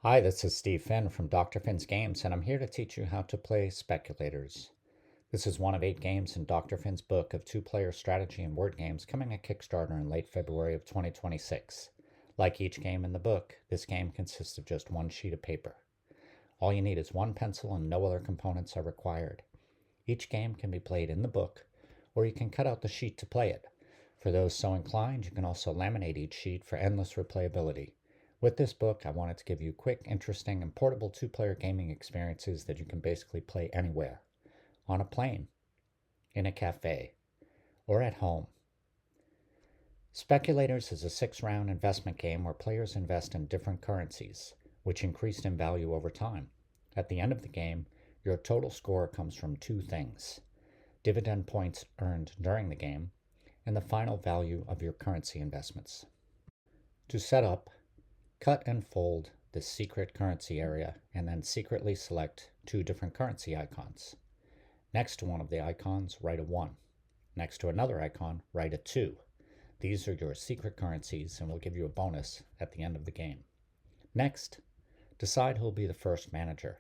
Hi, this is Steve Finn from Dr. Finn's Games, and I'm here to teach you how to play Speculators. This is one of 8 games in Dr. Finn's book of 2-player strategy and word games coming at Kickstarter in late February of 2026. Like each game in the book, this game consists of just one sheet of paper. All you need is one pencil and no other components are required. Each game can be played in the book, or you can cut out the sheet to play it. For those so inclined, you can also laminate each sheet for endless replayability. With this book, I wanted to give you quick, interesting, and portable 2-player gaming experiences that you can basically play anywhere. On a plane, in a cafe, or at home. Speculators is a 6-round investment game where players invest in different currencies, which increase in value over time. At the end of the game, your total score comes from 2 things: dividend points earned during the game, and the final value of your currency investments. To set up, cut and fold the secret currency area and then secretly select 2 different currency icons. Next to one of the icons, write a 1. Next to another icon, write a 2. These are your secret currencies and will give you a bonus at the end of the game. Next, decide who will be the first manager.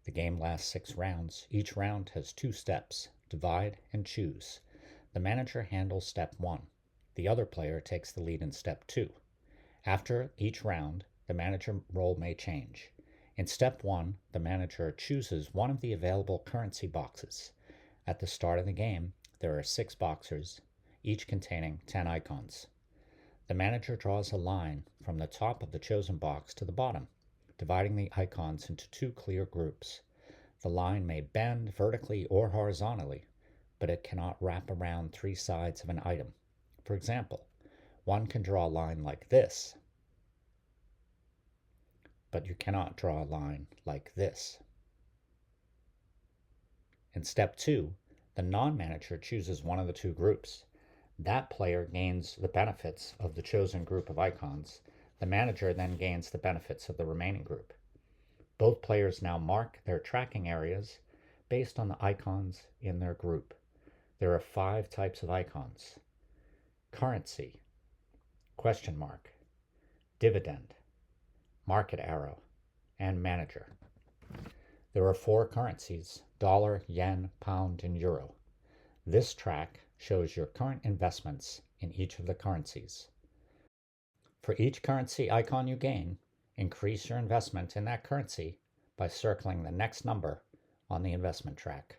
The game lasts 6 rounds. Each round has 2 steps: divide and choose. The manager handles step 1. The other player takes the lead in step 2. After each round, the manager role may change. In step 1, the manager chooses one of the available currency boxes. At the start of the game, there are 6 boxes, each containing 10 icons. The manager draws a line from the top of the chosen box to the bottom, dividing the icons into 2 clear groups. The line may bend vertically or horizontally, but it cannot wrap around 3 sides of an item. For example, one can draw a line like this, but you cannot draw a line like this. In step 2, the non-manager chooses one of the 2 groups. That player gains the benefits of the chosen group of icons. The manager then gains the benefits of the remaining group. Both players now mark their tracking areas based on the icons in their group. There are 5 types of icons: currency, question mark, dividend, market arrow, and manager. There are 4 currencies: dollar, yen, pound, and euro. This track shows your current investments in each of the currencies. For each currency icon you gain, increase your investment in that currency by circling the next number on the investment track.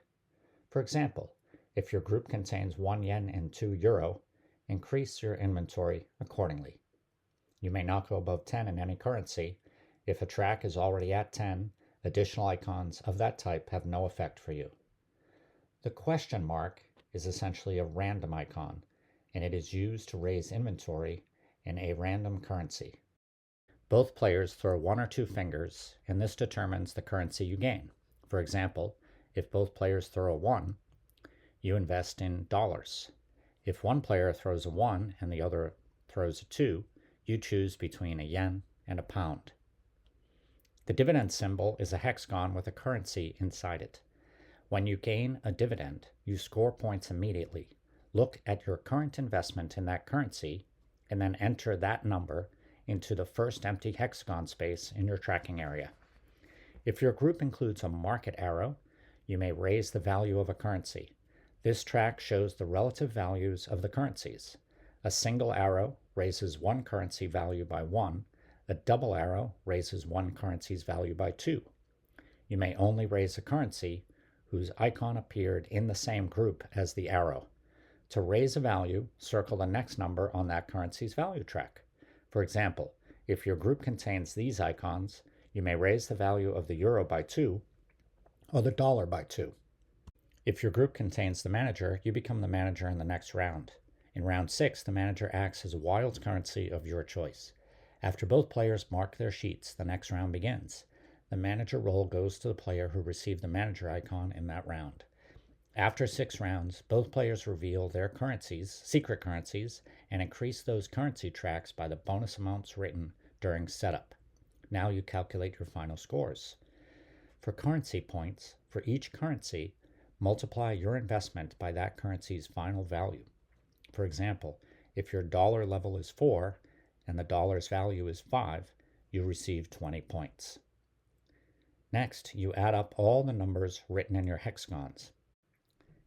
For example, if your group contains 1 yen and 2 euro, increase your inventory accordingly. You may not go above 10 in any currency. If a track is already at 10, additional icons of that type have no effect for you. The question mark is essentially a random icon, and it is used to raise inventory in a random currency. Both players throw 1 or 2 fingers, and this determines the currency you gain. For example, if both players throw a 1, you invest in dollars. If one player throws a 1 and the other throws a 2, you choose between a yen and a pound. The dividend symbol is a hexagon with a currency inside it. When you gain a dividend, you score points immediately. Look at your current investment in that currency and then enter that number into the first empty hexagon space in your tracking area. If your group includes a market arrow, you may raise the value of a currency. This track shows the relative values of the currencies. A single arrow raises one currency value by 1. A double arrow raises one currency's value by 2. You may only raise a currency whose icon appeared in the same group as the arrow. To raise a value, circle the next number on that currency's value track. For example, if your group contains these icons, you may raise the value of the euro by 2 or the dollar by 2. If your group contains the manager, you become the manager in the next round. In round 6, the manager acts as a wild currency of your choice. After both players mark their sheets, the next round begins. The manager role goes to the player who received the manager icon in that round. After 6 rounds, both players reveal their currencies, secret currencies, and increase those currency tracks by the bonus amounts written during setup. Now you calculate your final scores. For currency points, for each currency, multiply your investment by that currency's final value. For example, if your dollar level is 4 and the dollar's value is 5, you receive 20 points. Next, you add up all the numbers written in your hexagons.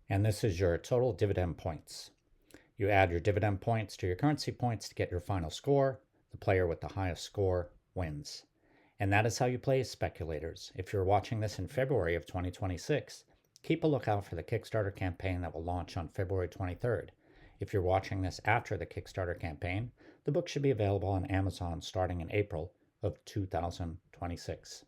And this is your total dividend points. You add your dividend points to your currency points to get your final score. The player with the highest score wins. And that is how you play Speculators. If you're watching this in February of 2026, keep a lookout for the Kickstarter campaign that will launch on February 23rd. If you're watching this after the Kickstarter campaign, the book should be available on Amazon starting in April of 2026.